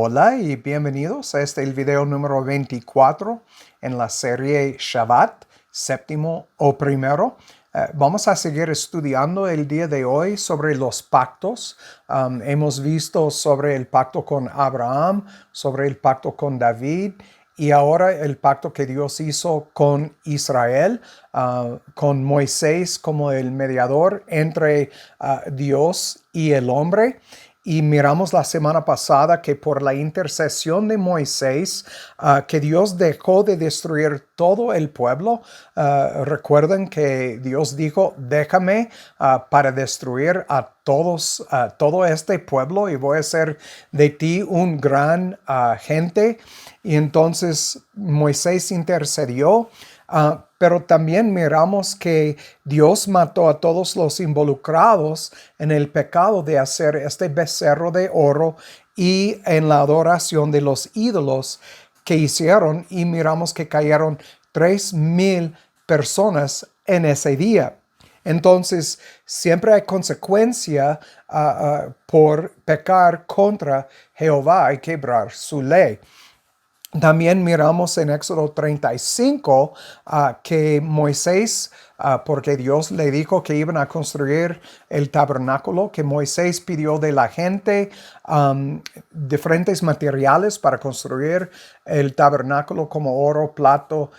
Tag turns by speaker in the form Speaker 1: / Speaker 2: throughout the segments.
Speaker 1: Hola y bienvenidos a el video número 24 en la serie Shabbat, séptimo o primero. Vamos a seguir estudiando el día de hoy sobre los pactos. Hemos visto sobre el pacto con Abraham, sobre el pacto con David y ahora el pacto que Dios hizo con Israel, con Moisés como el mediador entre Dios y el hombre. Y miramos la semana pasada que por la intercesión de Moisés, que Dios dejó de destruir todo el pueblo. Recuerden que Dios dijo, déjame para destruir a todos, todo este pueblo y voy a hacer de ti un gran gente. Y entonces Moisés intercedió. Pero también miramos que Dios mató a todos los involucrados en el pecado de hacer este becerro de oro y en la adoración de los ídolos que hicieron, y miramos que cayeron 3,000 personas en ese día. Entonces, siempre hay consecuencia por pecar contra Jehová y quebrar su ley. También miramos en Éxodo 35 que Moisés, porque Dios le dijo que iban a construir el tabernáculo, que Moisés pidió de la gente diferentes materiales para construir el tabernáculo como oro, plato,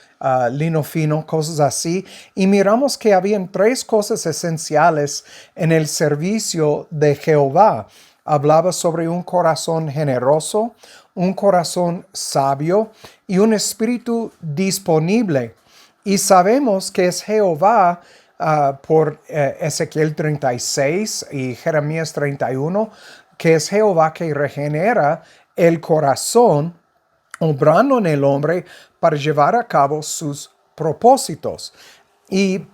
Speaker 1: lino fino, cosas así. Y miramos que habían 3 cosas esenciales en el servicio de Jehová. Hablaba sobre un corazón generoso, un corazón sabio y un espíritu disponible. Y sabemos que es Jehová por Ezequiel 36 y Jeremías 31, que es Jehová que regenera el corazón, obrando en el hombre para llevar a cabo sus propósitos. Y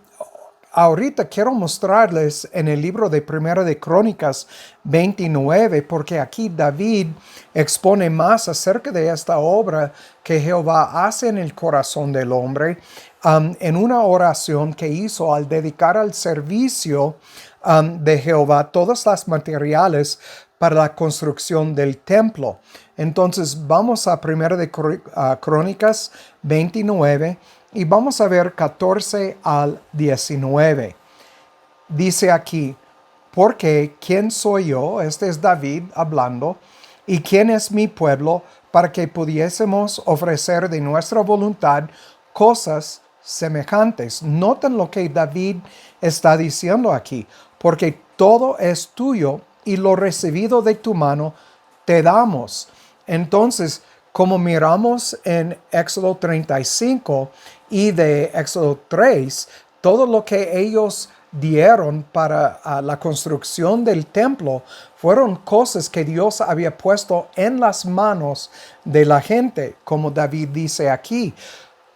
Speaker 1: ahorita quiero mostrarles en el libro de Primera de Crónicas 29, porque aquí David expone más acerca de esta obra que Jehová hace en el corazón del hombre, en una oración que hizo al dedicar al servicio de Jehová todos los materiales para la construcción del templo. Entonces vamos a Primera de Crónicas 29 y vamos a ver 14 al 19. Dice aquí, porque ¿quién soy yo? Este es David hablando. ¿Y quién es mi pueblo para que pudiésemos ofrecer de nuestra voluntad cosas semejantes? Noten lo que David está diciendo aquí. Porque todo es tuyo y lo recibido de tu mano te damos. Entonces, como miramos en Éxodo 35 y de Éxodo 3, todo lo que ellos dieron para la construcción del templo fueron cosas que Dios había puesto en las manos de la gente, como David dice aquí,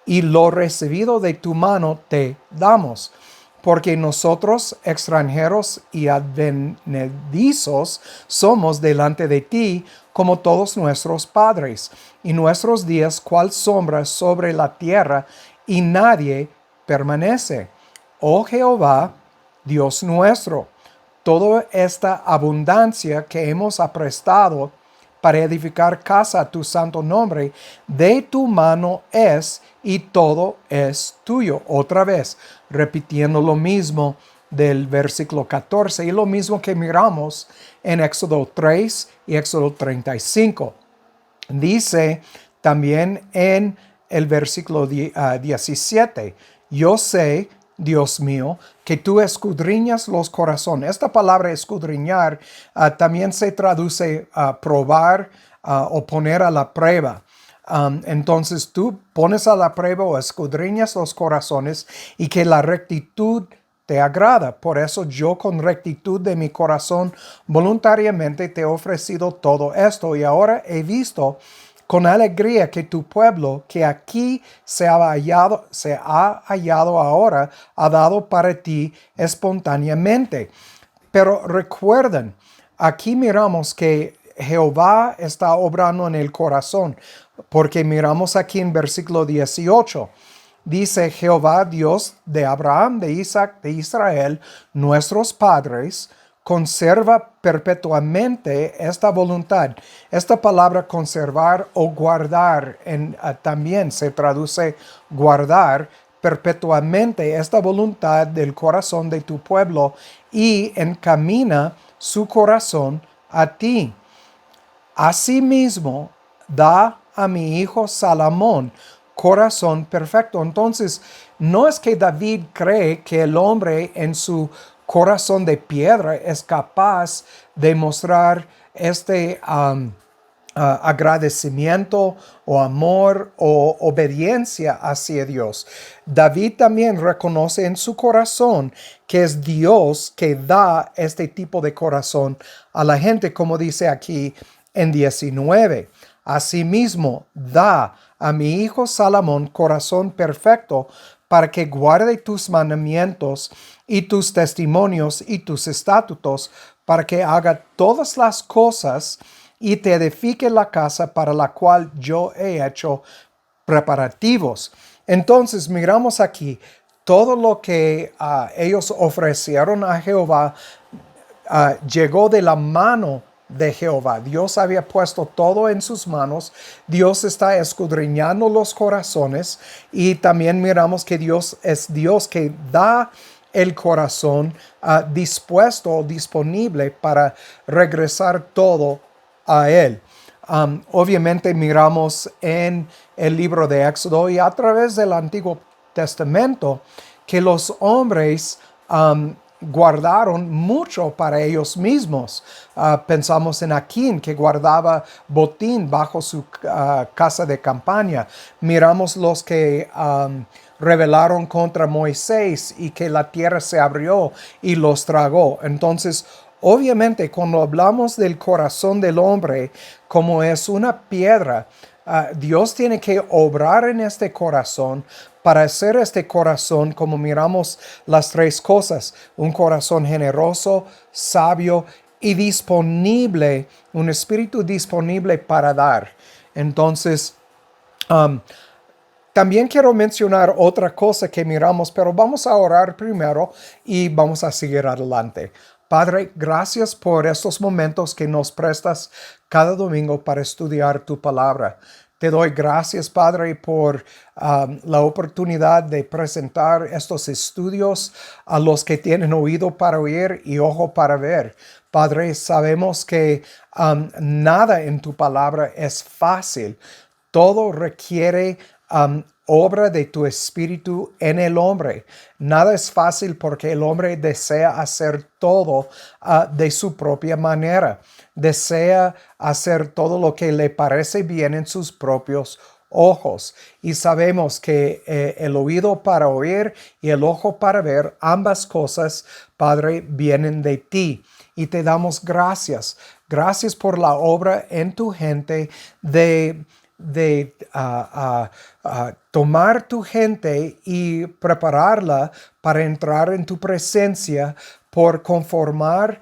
Speaker 1: y lo recibido de tu mano te damos. Porque nosotros, extranjeros y advenedizos, somos delante de ti como todos nuestros padres, y nuestros días cual sombra sobre la tierra, y nadie permanece. Oh Jehová, Dios nuestro, toda esta abundancia que hemos aprestado para edificar casa a tu santo nombre, de tu mano es, y todo es tuyo. Otra vez, repitiendo lo mismo del versículo 14 y lo mismo que miramos en Éxodo 3 y Éxodo 35. Dice también en el versículo 17, yo sé, Dios mío, que tú escudriñas los corazones. Esta palabra escudriñar también se traduce probar o poner a la prueba. Entonces tú pones a la prueba o escudriñas los corazones y que la rectitud te agrada. Por eso yo con rectitud de mi corazón voluntariamente te he ofrecido todo esto, y ahora he visto con alegría que tu pueblo que aquí se ha hallado ahora, ha dado para ti espontáneamente. Pero recuerden, aquí miramos que Jehová está obrando en el corazón, porque miramos aquí en versículo 18. Dice Jehová, Dios de Abraham, de Isaac, de Israel, nuestros padres, conserva perpetuamente esta voluntad. Esta palabra conservar o guardar también se traduce guardar perpetuamente esta voluntad del corazón de tu pueblo y encamina su corazón a ti. Asimismo, da a mi hijo Salomón corazón perfecto. Entonces, no es que David cree que el hombre en su corazón de piedra es capaz de mostrar este agradecimiento o amor o obediencia hacia Dios. David también reconoce en su corazón que es Dios que da este tipo de corazón a la gente, como dice aquí en 19. Asimismo, da a mi hijo Salomón corazón perfecto para que guarde tus mandamientos y tus testimonios y tus estatutos, para que haga todas las cosas y te edifique la casa para la cual yo he hecho preparativos. Entonces miramos aquí todo lo que ellos ofrecieron a Jehová llegó de la mano de Jehová. Dios había puesto todo en sus manos. Dios está escudriñando los corazones y también miramos que Dios es Dios que da el corazón dispuesto, disponible para regresar todo a Él. Obviamente miramos en el libro de Éxodo y a través del Antiguo Testamento que los hombres guardaron mucho para ellos mismos. Pensamos en Aquín, que guardaba botín bajo su casa de campaña. Miramos los que rebelaron contra Moisés y que la tierra se abrió y los tragó. Entonces, obviamente, cuando hablamos del corazón del hombre como es una piedra, Dios tiene que obrar en este corazón para hacer este corazón, como miramos las tres cosas, un corazón generoso, sabio y disponible, un espíritu disponible para dar. Entonces, también quiero mencionar otra cosa que miramos, pero vamos a orar primero y vamos a seguir adelante. Padre, gracias por estos momentos que nos prestas cada domingo para estudiar tu palabra. Te doy gracias, Padre, por la oportunidad de presentar estos estudios a los que tienen oído para oír y ojo para ver. Padre, sabemos que nada en tu palabra es fácil. Todo requiere obra de tu espíritu en el hombre. Nada es fácil porque el hombre desea hacer todo de su propia manera. Desea hacer todo lo que le parece bien en sus propios ojos. Y sabemos que el oído para oír y el ojo para ver, ambas cosas, Padre, vienen de ti. Y te damos gracias. Gracias por la obra en tu gente de tomar tu gente y prepararla para entrar en tu presencia por conformar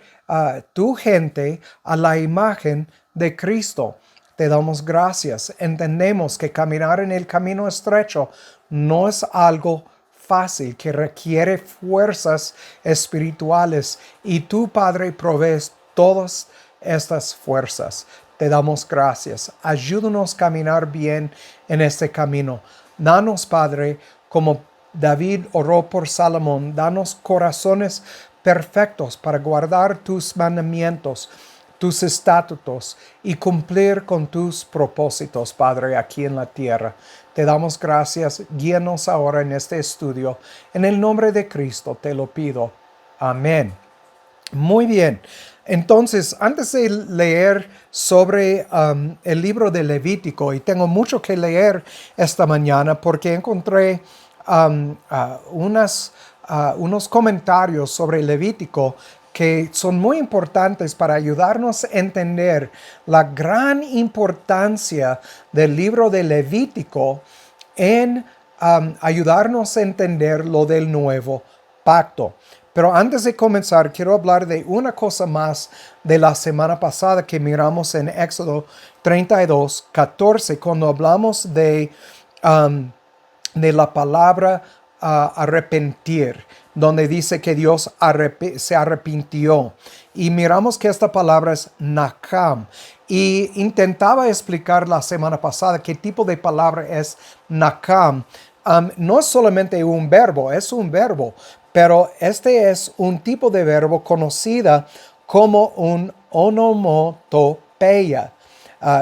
Speaker 1: tu gente a la imagen de Cristo. Te damos gracias. Entendemos que caminar en el camino estrecho no es algo fácil, que requiere fuerzas espirituales y tú, Padre, provees todas estas fuerzas. Te damos gracias. Ayúdanos a caminar bien en este camino. Danos, Padre, como David oró por Salomón, danos corazones perfectos para guardar tus mandamientos, tus estatutos y cumplir con tus propósitos, Padre, aquí en la tierra. Te damos gracias. Guíanos ahora en este estudio. En el nombre de Cristo te lo pido. Amén. Muy bien. Entonces, antes de leer sobre el libro de Levítico, y tengo mucho que leer esta mañana porque encontré unos comentarios sobre Levítico que son muy importantes para ayudarnos a entender la gran importancia del libro de Levítico en ayudarnos a entender lo del nuevo pacto. Pero antes de comenzar, quiero hablar de una cosa más de la semana pasada que miramos en Éxodo 32:14, cuando hablamos de la palabra arrepentir, donde dice que Dios se arrepintió. Y miramos que esta palabra es nakam. Y intentaba explicar la semana pasada qué tipo de palabra es nakam. No es solamente un verbo, es un verbo, pero este es un tipo de verbo conocida como un onomatopeya.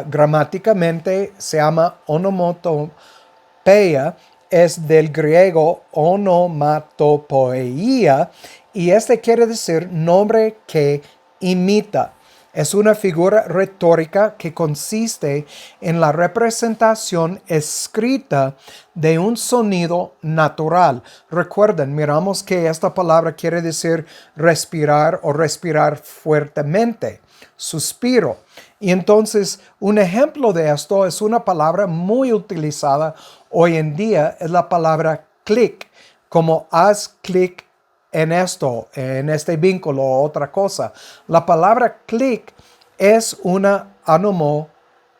Speaker 1: Gramáticamente se llama onomatopeya, es del griego onomatopoeia, y este quiere decir nombre que imita. Es una figura retórica que consiste en la representación escrita de un sonido natural. Recuerden, miramos que esta palabra quiere decir respirar o respirar fuertemente, suspiro. Y entonces, un ejemplo de esto es una palabra muy utilizada hoy en día, es la palabra clic, como haz clic en esto, en este vínculo o otra cosa. La palabra clic es una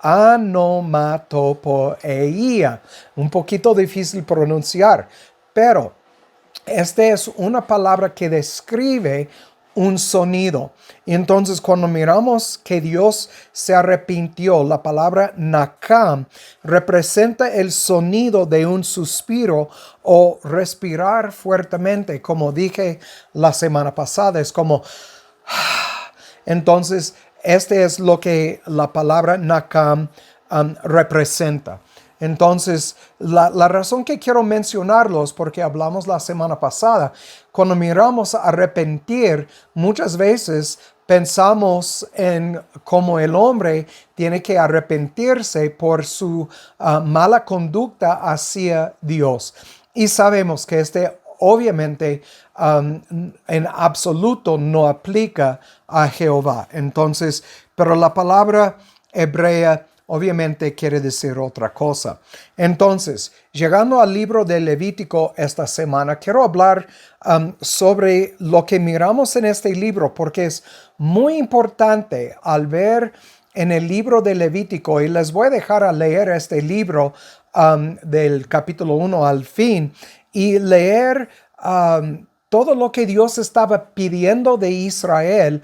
Speaker 1: onomatopoeia, un poquito difícil pronunciar, pero esta es una palabra que describe un sonido. Y entonces cuando miramos que Dios se arrepintió, la palabra nakam representa el sonido de un suspiro o respirar fuertemente, como dije la semana pasada, es como entonces este es lo que la palabra nakam representa. Entonces, la razón que quiero mencionarlos, porque hablamos la semana pasada, cuando miramos arrepentir, muchas veces pensamos en cómo el hombre tiene que arrepentirse por su mala conducta hacia Dios. Y sabemos que obviamente en absoluto no aplica a Jehová. Entonces, pero la palabra hebrea obviamente quiere decir otra cosa. Entonces, llegando al libro de Levítico esta semana, quiero hablar sobre lo que miramos en este libro, porque es muy importante al ver en el libro de Levítico, y les voy a dejar a leer este libro del capítulo 1 al fin, y leer todo lo que Dios estaba pidiendo de Israel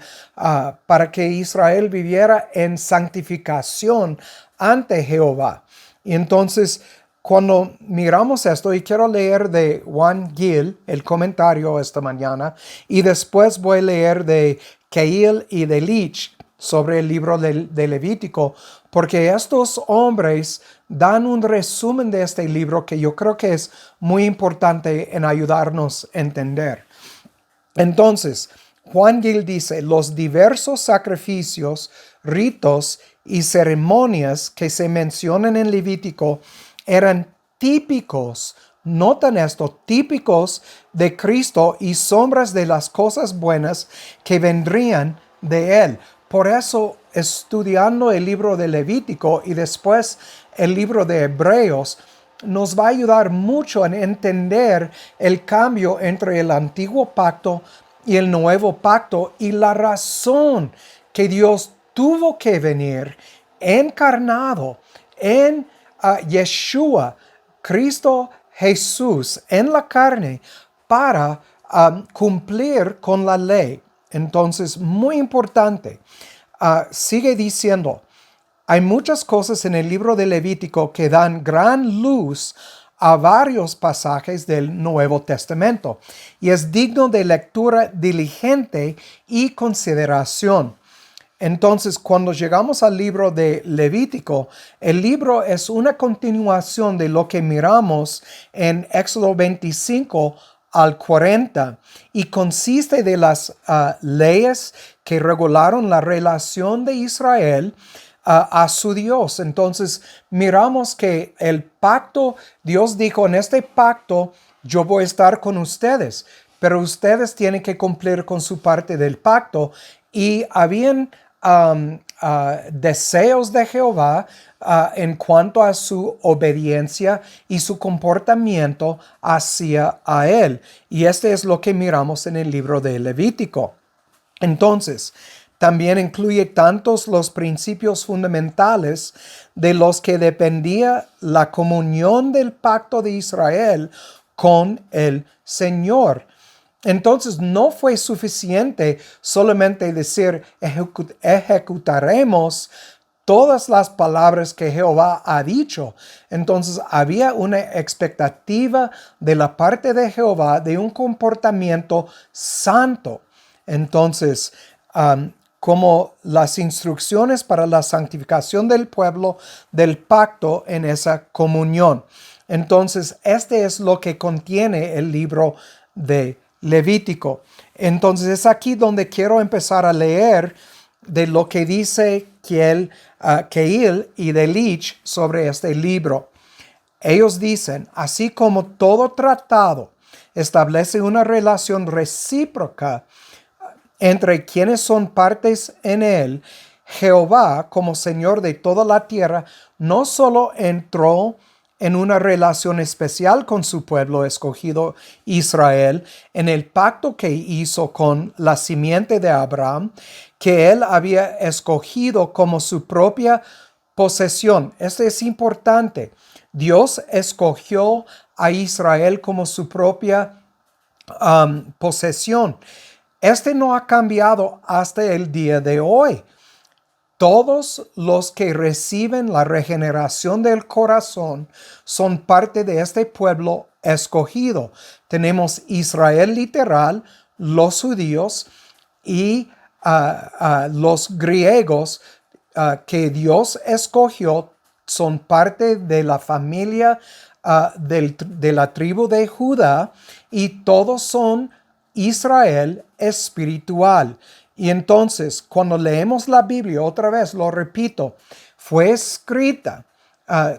Speaker 1: para que Israel viviera en santificación ante Jehová. Y entonces, cuando miramos esto, y quiero leer de Juan Gil, el comentario esta mañana, y después voy a leer de Keil y de Leach sobre el libro de Levítico, porque estos hombres dan un resumen de este libro que yo creo que es muy importante en ayudarnos a entender. Entonces, Juan Gil dice, los diversos sacrificios, ritos y ceremonias que se mencionan en Levítico eran típicos, notan esto, típicos de Cristo y sombras de las cosas buenas que vendrían de Él. Por eso, estudiando el libro de Levítico y después el libro de Hebreos, nos va a ayudar mucho en entender el cambio entre el antiguo pacto y el nuevo pacto y la razón que Dios tuvo que venir encarnado en Yeshua, Cristo Jesús, en la carne para cumplir con la ley. Entonces, muy importante, sigue diciendo, hay muchas cosas en el libro de Levítico que dan gran luz a varios pasajes del Nuevo Testamento y es digno de lectura diligente y consideración. Entonces, cuando llegamos al libro de Levítico, el libro es una continuación de lo que miramos en Éxodo 25 al 40 y consiste de las leyes que regularon la relación de Israel a su Dios. Entonces miramos que el pacto, Dios dijo, en este pacto yo voy a estar con ustedes, pero ustedes tienen que cumplir con su parte del pacto. Y habían deseos de Jehová en cuanto a su obediencia y su comportamiento hacia a Él. Y este es lo que miramos en el libro de Levítico. Entonces, también incluye tantos los principios fundamentales de los que dependía la comunión del pacto de Israel, con el Señor. Entonces no fue suficiente solamente decir ejecutaremos todas las palabras que Jehová ha dicho. Entonces había una expectativa de la parte de Jehová de un comportamiento santo. Entonces, como las instrucciones para la santificación del pueblo del pacto en esa comunión. Entonces, este es lo que contiene el libro de Levítico. Entonces, es aquí donde quiero empezar a leer de lo que dice Keil y Delitzsch sobre este libro. Ellos dicen, así como todo tratado establece una relación recíproca entre quienes son partes en él, Jehová, como Señor de toda la tierra, no solo entró en una relación especial con su pueblo escogido Israel, en el pacto que hizo con la simiente de Abraham, que él había escogido como su propia posesión. Esto es importante. Dios escogió a Israel como su propia posesión. Este no ha cambiado hasta el día de hoy. Todos los que reciben la regeneración del corazón son parte de este pueblo escogido. Tenemos Israel literal, los judíos y los griegos que Dios escogió son parte de la familia de la tribu de Judá y todos son Israel espiritual. Y entonces, cuando leemos la Biblia, otra vez lo repito, fue escrita,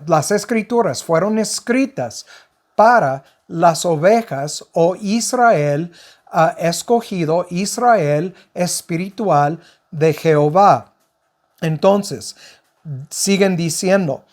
Speaker 1: las escrituras fueron escritas para las ovejas o Israel escogido, Israel espiritual de Jehová. Entonces, siguen diciendo,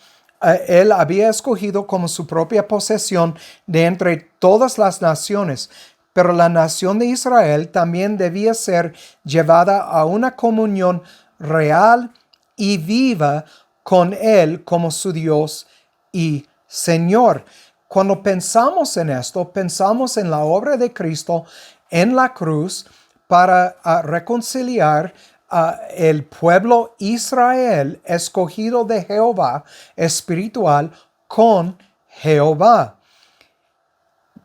Speaker 1: él había escogido como su propia posesión de entre todas las naciones, pero la nación de Israel también debía ser llevada a una comunión real y viva con Él como su Dios y Señor. Cuando pensamos en esto, pensamos en la obra de Cristo en la cruz para reconciliar el pueblo Israel escogido de Jehová espiritual con Jehová.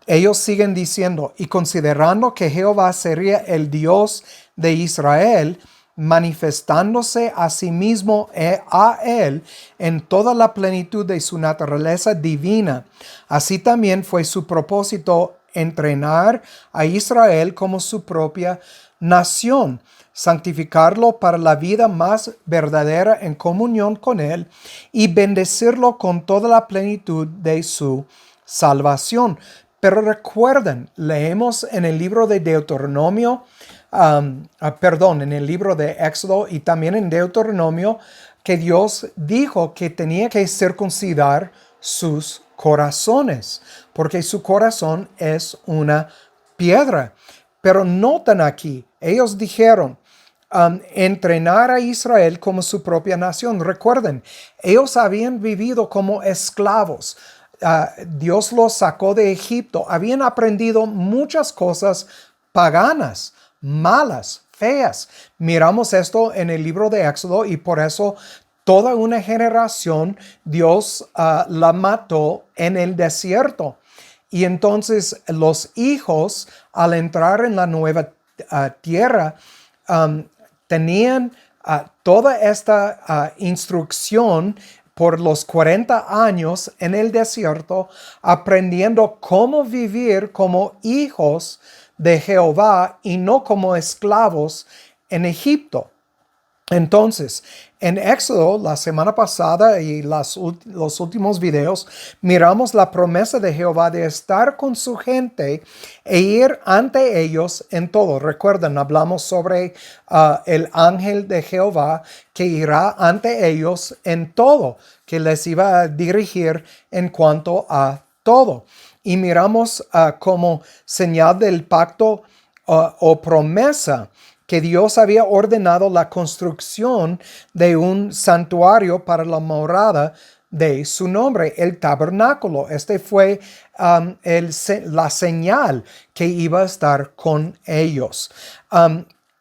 Speaker 1: Ellos siguen diciendo, y considerando que Jehová sería el Dios de Israel, manifestándose a sí mismo a él en toda la plenitud de su naturaleza divina. Así también fue su propósito entrenar a Israel como su propia nación, santificarlo para la vida más verdadera en comunión con él y bendecirlo con toda la plenitud de su salvación. Pero recuerden, leemos en el libro de Deuteronomio, en el libro de Éxodo y también en Deuteronomio, que Dios dijo que tenía que circuncidar sus corazones, porque su corazón es una piedra. Pero notan aquí, ellos dijeron, entrenar a Israel como su propia nación. Recuerden, ellos habían vivido como esclavos. Dios los sacó de Egipto. Habían aprendido muchas cosas paganas, malas, feas. Miramos esto en el libro de Éxodo y por eso toda una generación Dios la mató en el desierto. Y entonces los hijos, al entrar en la nueva tierra, tenían toda esta instrucción por los 40 años en el desierto, aprendiendo cómo vivir como hijos de Jehová y no como esclavos en Egipto. Entonces, en Éxodo, la semana pasada y los últimos videos, miramos la promesa de Jehová de estar con su gente e ir ante ellos en todo. Recuerden, hablamos sobre el ángel de Jehová que irá ante ellos en todo, que les iba a dirigir en cuanto a todo. Y miramos como señal del pacto o promesa que Dios había ordenado la construcción de un santuario para la morada de su nombre, el tabernáculo. Este fue la señal que iba a estar con ellos.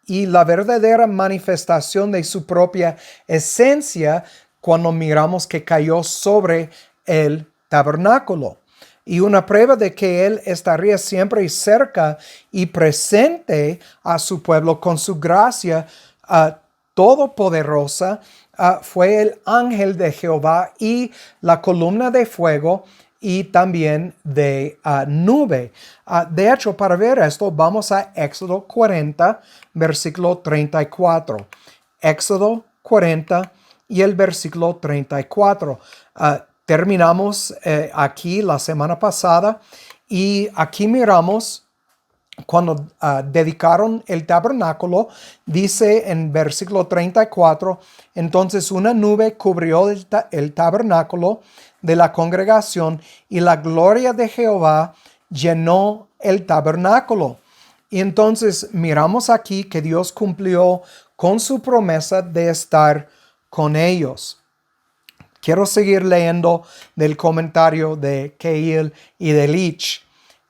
Speaker 1: Y la verdadera manifestación de su propia esencia cuando miramos que cayó sobre el tabernáculo. Y una prueba de que Él estaría siempre cerca y presente a su pueblo con su gracia todopoderosa fue el ángel de Jehová y la columna de fuego y también de nube. De hecho, para ver esto, vamos a Éxodo 40, versículo 34. Éxodo 40 y el versículo 34. Terminamos aquí la semana pasada y aquí miramos cuando dedicaron el tabernáculo, dice en versículo 34, entonces una nube cubrió el tabernáculo de la congregación y la gloria de Jehová llenó el tabernáculo. Y entonces miramos aquí que Dios cumplió con su promesa de estar con ellos. Quiero seguir leyendo del comentario de Keil y de Leach.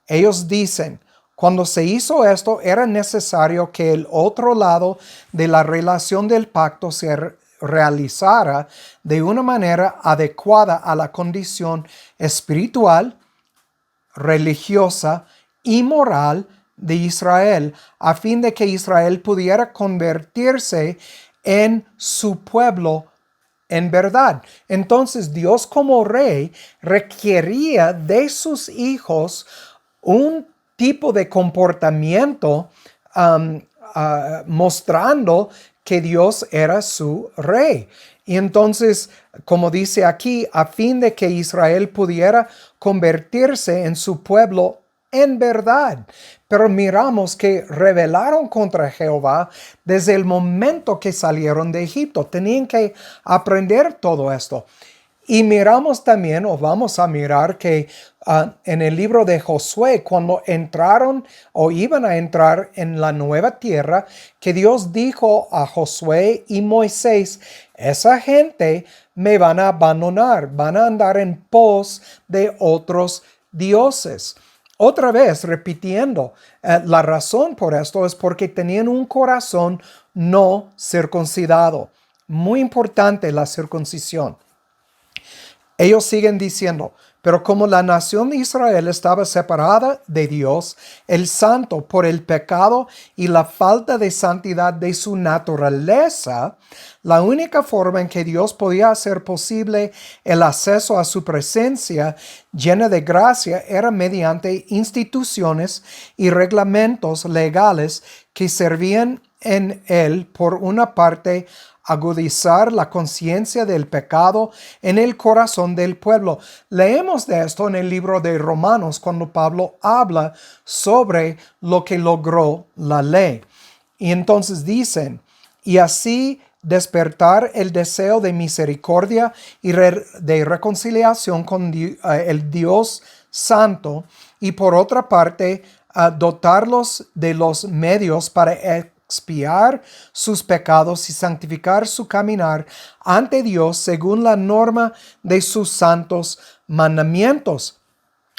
Speaker 1: Ellos dicen, cuando se hizo esto, era necesario que el otro lado de la relación del pacto se realizara de una manera adecuada a la condición espiritual, religiosa y moral de Israel, a fin de que Israel pudiera convertirse en su pueblo en verdad. Entonces Dios como rey requería de sus hijos un tipo de comportamiento mostrando que Dios era su rey. Y entonces, como dice aquí, a fin de que Israel pudiera convertirse en su pueblo en verdad. Pero miramos que rebelaron contra Jehová desde el momento que salieron de Egipto. Tenían que aprender todo esto. Y miramos también, o vamos a mirar que en el libro de Josué, cuando entraron o iban a entrar en la nueva tierra, que Dios dijo a Josué y Moisés, esa gente me van a abandonar, van a andar en pos de otros dioses. Otra vez, repitiendo, la razón por esto es porque tenían un corazón no circuncidado. Muy importante la circuncisión. Ellos siguen diciendo, pero como la nación de Israel estaba separada de Dios, el santo, por el pecado y la falta de santidad de su naturaleza, la única forma en que Dios podía hacer posible el acceso a su presencia llena de gracia era mediante instituciones y reglamentos legales que servían en él, por una parte, agudizar la conciencia del pecado en el corazón del pueblo. Leemos de esto en el libro de Romanos cuando Pablo habla sobre lo que logró la ley. Y entonces dicen, y así despertar el deseo de misericordia y de reconciliación con el Dios Santo, y por otra parte, dotarlos de los medios para expiar sus pecados y santificar su caminar ante Dios según la norma de sus santos mandamientos.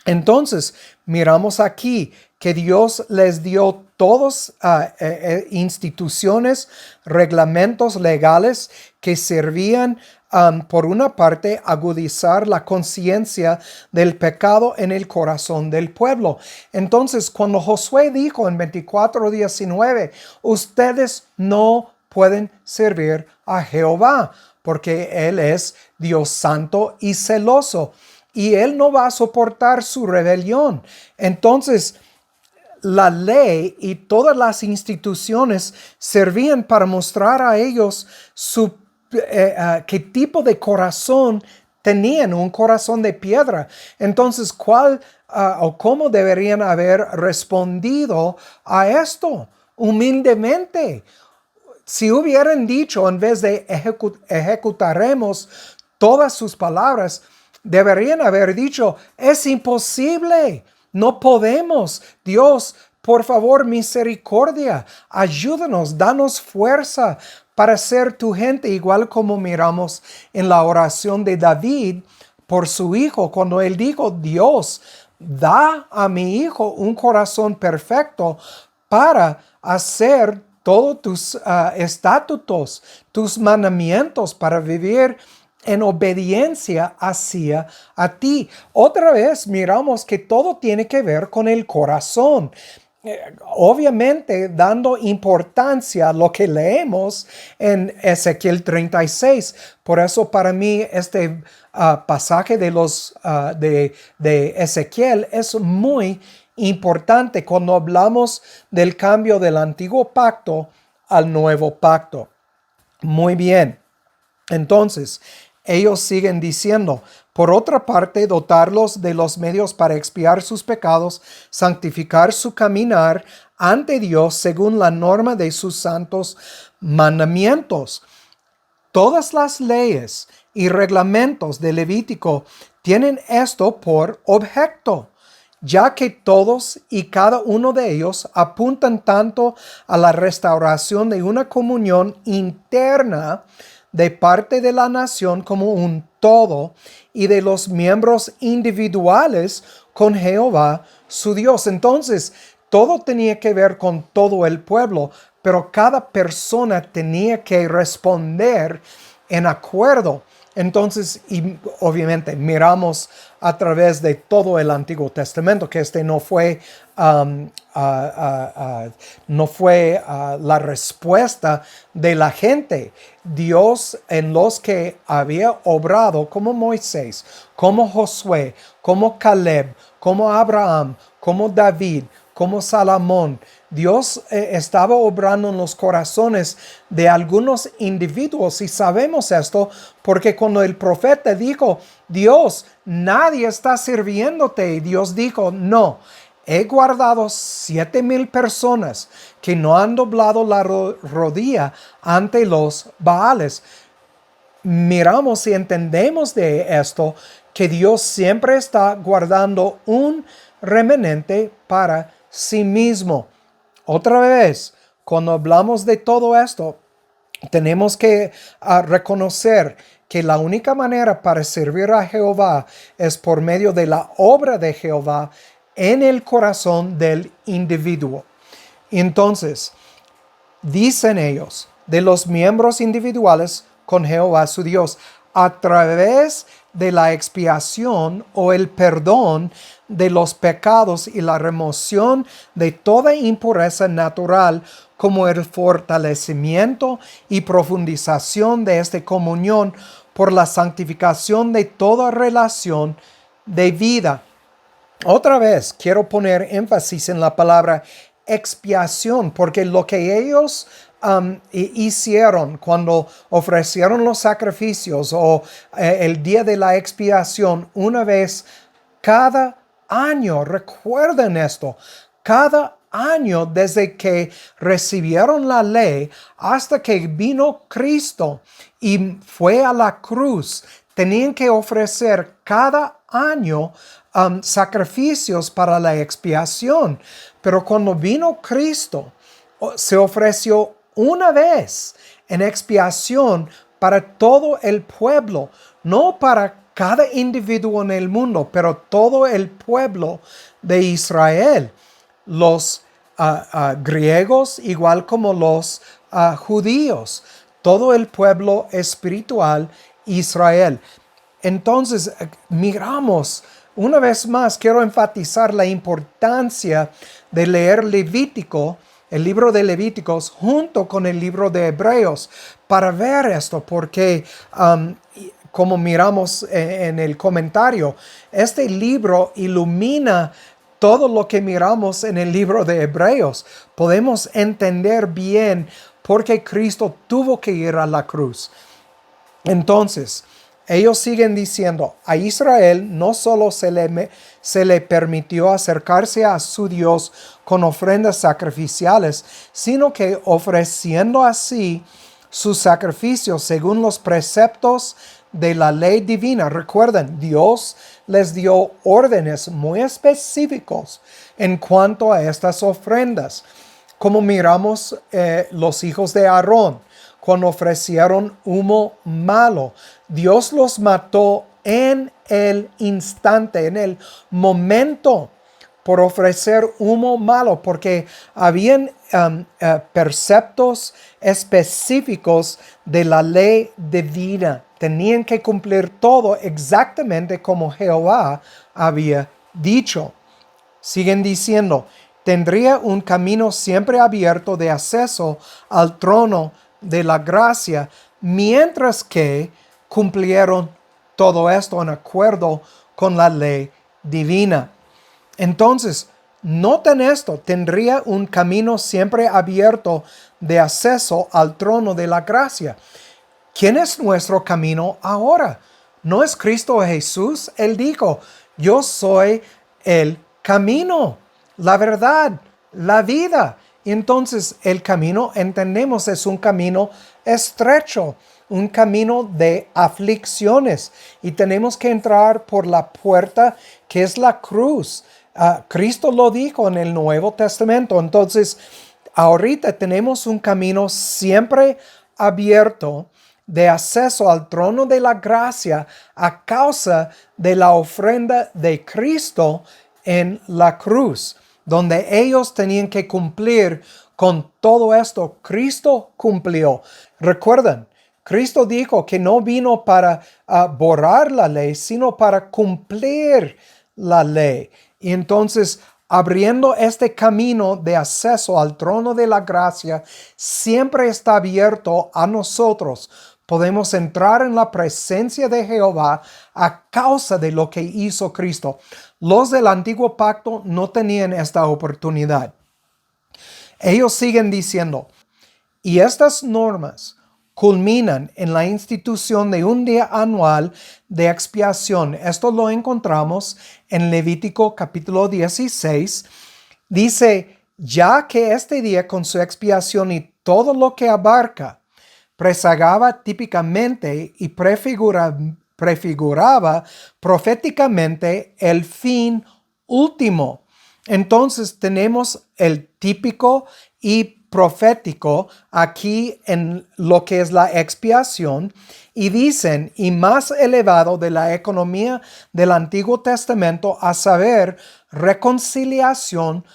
Speaker 1: Entonces, miramos aquí que Dios les dio todas instituciones, reglamentos legales que servían por una parte, agudizar la conciencia del pecado en el corazón del pueblo. Entonces, cuando Josué dijo en 24:19, ustedes no pueden servir a Jehová, porque Él es Dios santo y celoso, y Él no va a soportar su rebelión. Entonces, la ley y todas las instituciones servían para mostrar a ellos qué tipo de corazón tenían, un corazón de piedra. Entonces, ¿cuál o cómo deberían haber respondido a esto? Humildemente. Si hubieran dicho, en vez de ejecutaremos todas sus palabras, deberían haber dicho, es imposible. No podemos. Dios, por favor, misericordia, ayúdanos, danos fuerza para ser tu gente, igual como miramos en la oración de David por su hijo, cuando él dijo, Dios, da a mi hijo un corazón perfecto para hacer todos tus estatutos, tus mandamientos, para vivir en obediencia hacia a ti. Otra vez miramos que todo tiene que ver con el corazón. Obviamente dando importancia a lo que leemos en Ezequiel 36. Por eso para mí este pasaje de Ezequiel es muy importante cuando hablamos del cambio del antiguo pacto al nuevo pacto. Muy bien. Entonces, ellos siguen diciendo, por otra parte, dotarlos de los medios para expiar sus pecados, santificar su caminar ante Dios según la norma de sus santos mandamientos. Todas las leyes y reglamentos de Levítico tienen esto por objeto, ya que todos y cada uno de ellos apuntan tanto a la restauración de una comunión interna de parte de la nación como un todo y de los miembros individuales con Jehová su Dios. Entonces, todo tenía que ver con todo el pueblo, pero cada persona tenía que responder en acuerdo. Entonces, y obviamente miramos a través de todo el Antiguo Testamento que no fue la respuesta de la gente. Dios en los que había obrado como Moisés, como Josué, como Caleb, como Abraham, como David, como Salomón, Dios estaba obrando en los corazones de algunos individuos, y sabemos esto porque cuando el profeta dijo, Dios, nadie está sirviéndote, y Dios dijo, no, he guardado 7,000 personas que no han doblado la rodilla ante los Baales. Miramos y entendemos de esto que Dios siempre está guardando un remanente para sí mismo. Otra vez, cuando hablamos de todo esto, tenemos que reconocer que la única manera para servir a Jehová es por medio de la obra de Jehová en el corazón del individuo. Entonces, dicen ellos, de los miembros individuales con Jehová su Dios, a través de la expiación o el perdón de los pecados y la remoción de toda impureza natural, como el fortalecimiento y profundización de esta comunión por la santificación de toda relación de vida. Otra vez quiero poner énfasis en la palabra expiación, porque lo que ellos hicieron cuando ofrecieron los sacrificios o el día de la expiación una vez cada año, recuerden esto, cada año desde que recibieron la ley hasta que vino Cristo y fue a la cruz, tenían que ofrecer cada año sacrificios para la expiación. Pero cuando vino Cristo, se ofreció una vez en expiación para todo el pueblo, no para cada individuo en el mundo, pero todo el pueblo de Israel. Los griegos, igual como los judíos, todo el pueblo espiritual Israel. Entonces, miramos, una vez más, quiero enfatizar la importancia de leer Levítico, el libro de Levíticos, junto con el libro de Hebreos, para ver esto, porque como miramos en el comentario, este libro ilumina todo lo que miramos en el libro de Hebreos. Podemos entender bien por qué Cristo tuvo que ir a la cruz. Entonces, ellos siguen diciendo, a Israel no solo se le permitió acercarse a su Dios con ofrendas sacrificiales, sino que ofreciendo así sus sacrificios según los preceptos de la ley divina. Recuerden, Dios les dio órdenes muy específicos en cuanto a estas ofrendas. Como miramos los hijos de Aarón, cuando ofrecieron humo malo, Dios los mató en el instante, en el momento, por ofrecer humo malo, porque habían preceptos específicos de la ley divina. Tenían que cumplir todo exactamente como Jehová había dicho. Siguen diciendo, tendría un camino siempre abierto de acceso al trono de la gracia, mientras que cumplieron todo esto en acuerdo con la ley divina. Entonces, noten esto, tendría un camino siempre abierto de acceso al trono de la gracia. ¿Quién es nuestro camino ahora? ¿No es Cristo Jesús? Él dijo, yo soy el camino, la verdad, la vida. Y entonces el camino, entendemos, es un camino estrecho, un camino de aflicciones. Y tenemos que entrar por la puerta que es la cruz. Cristo lo dijo en el Nuevo Testamento. Entonces, ahorita tenemos un camino siempre abierto de acceso al trono de la gracia a causa de la ofrenda de Cristo en la cruz, donde ellos tenían que cumplir con todo esto. Cristo cumplió. Recuerden, Cristo dijo que no vino para borrar la ley, sino para cumplir la ley. Y entonces, abriendo este camino de acceso al trono de la gracia, siempre está abierto a nosotros. Podemos entrar en la presencia de Jehová a causa de lo que hizo Cristo. Los del antiguo pacto no tenían esta oportunidad. Ellos siguen diciendo, y estas normas culminan en la institución de un día anual de expiación. Esto lo encontramos en Levítico capítulo 16. Dice, ya que este día con su expiación y todo lo que abarca, presagaba típicamente y prefiguraba proféticamente el fin último. Entonces tenemos el típico y profético aquí en lo que es la expiación, y dicen, y más elevado de la economía del Antiguo Testamento, a saber, reconciliación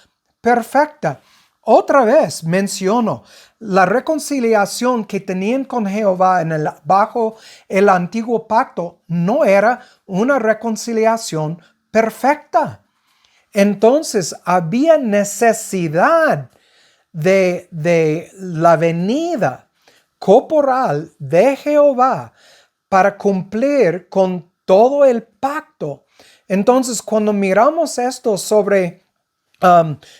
Speaker 1: perfecta. Otra vez menciono, la reconciliación que tenían con Jehová bajo el antiguo pacto no era una reconciliación perfecta. Entonces había necesidad de la venida corporal de Jehová para cumplir con todo el pacto. Entonces, cuando miramos esto sobre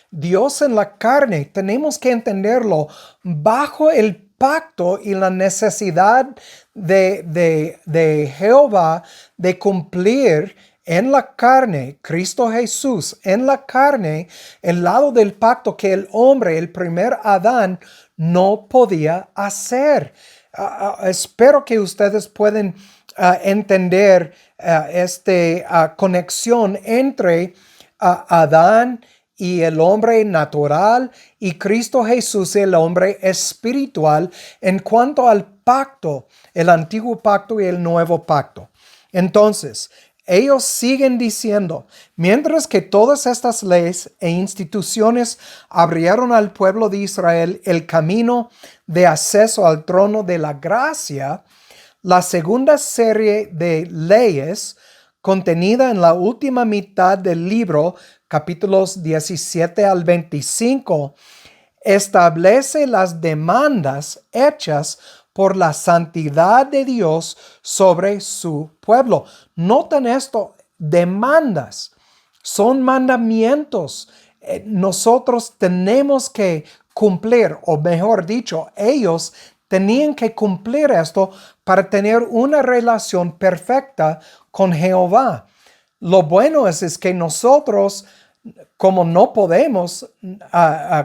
Speaker 1: Dios en la carne, tenemos que entenderlo bajo el pacto y la necesidad de Jehová de cumplir en la carne, Cristo Jesús en la carne, el lado del pacto que el hombre, el primer Adán, no podía hacer. Espero que ustedes pueden entender esta conexión entre Adán y el hombre natural y Cristo Jesús, el hombre espiritual, en cuanto al pacto, el antiguo pacto y el nuevo pacto. Entonces, ellos siguen diciendo, mientras que todas estas leyes e instituciones abrieron al pueblo de Israel el camino de acceso al trono de la gracia, la segunda serie de leyes contenida en la última mitad del libro, capítulos 17 al 25, establece las demandas hechas por la santidad de Dios sobre su pueblo. Noten esto, demandas, son mandamientos. Nosotros tenemos que cumplir, o mejor dicho, ellos tenían que cumplir esto para tener una relación perfecta con Jehová. Lo bueno es que nosotros, como no podemos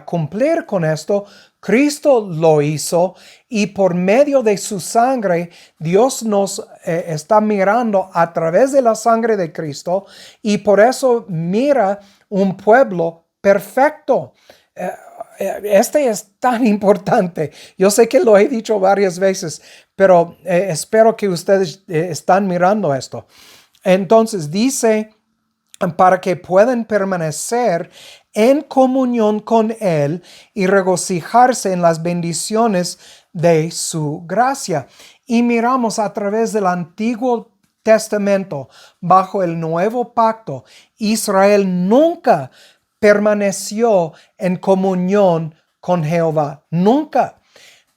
Speaker 1: cumplir con esto, Cristo lo hizo y por medio de su sangre Dios nos está mirando a través de la sangre de Cristo y por eso mira un pueblo perfecto. Este es tan importante. Yo sé que lo he dicho varias veces, pero espero que ustedes están mirando esto. Entonces dice, para que puedan permanecer en comunión con Él y regocijarse en las bendiciones de su gracia. Y miramos a través del Antiguo Testamento, bajo el Nuevo Pacto, Israel nunca permaneció en comunión con Jehová. Nunca.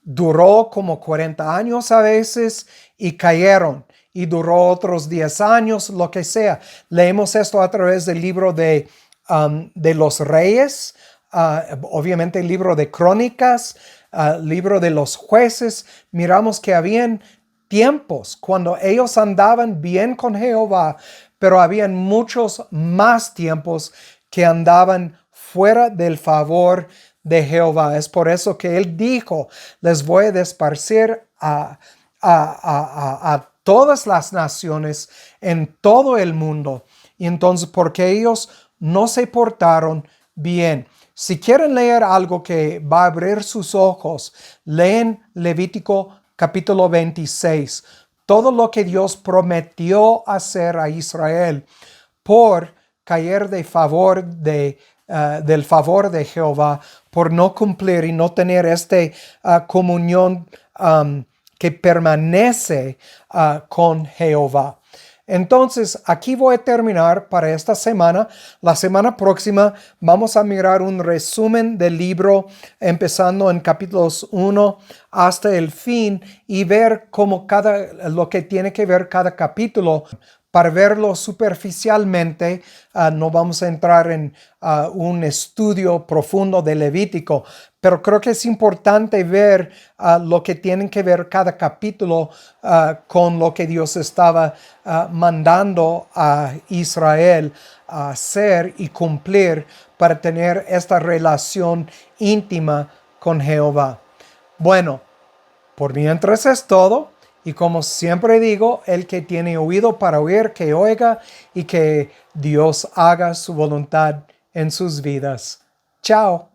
Speaker 1: Duró como 40 años a veces y cayeron. Y duró otros 10 años, lo que sea. Leemos esto a través del libro de los reyes, obviamente el libro de crónicas, libro de los jueces. Miramos que habían tiempos cuando ellos andaban bien con Jehová, pero habían muchos más tiempos que andaban fuera del favor de Jehová. Es por eso que Él dijo, les voy a esparcir a todas las naciones en todo el mundo. Y entonces, porque ellos no se portaron bien. Si quieren leer algo que va a abrir sus ojos, leen Levítico capítulo 26. Todo lo que Dios prometió hacer a Israel por caer del favor de Jehová, por no cumplir y no tener comunión que permanece con Jehová. Entonces, aquí voy a terminar para esta semana. La semana próxima vamos a mirar un resumen del libro, empezando en capítulos 1 hasta el fin y ver cómo lo que tiene que ver cada capítulo. Para verlo superficialmente, no vamos a entrar en un estudio profundo de Levítico, pero creo que es importante ver lo que tienen que ver cada capítulo con lo que Dios estaba mandando a Israel a hacer y cumplir para tener esta relación íntima con Jehová. Bueno, por mientras es todo. Y como siempre digo, el que tiene oído para oír, que oiga y que Dios haga su voluntad en sus vidas. Chao.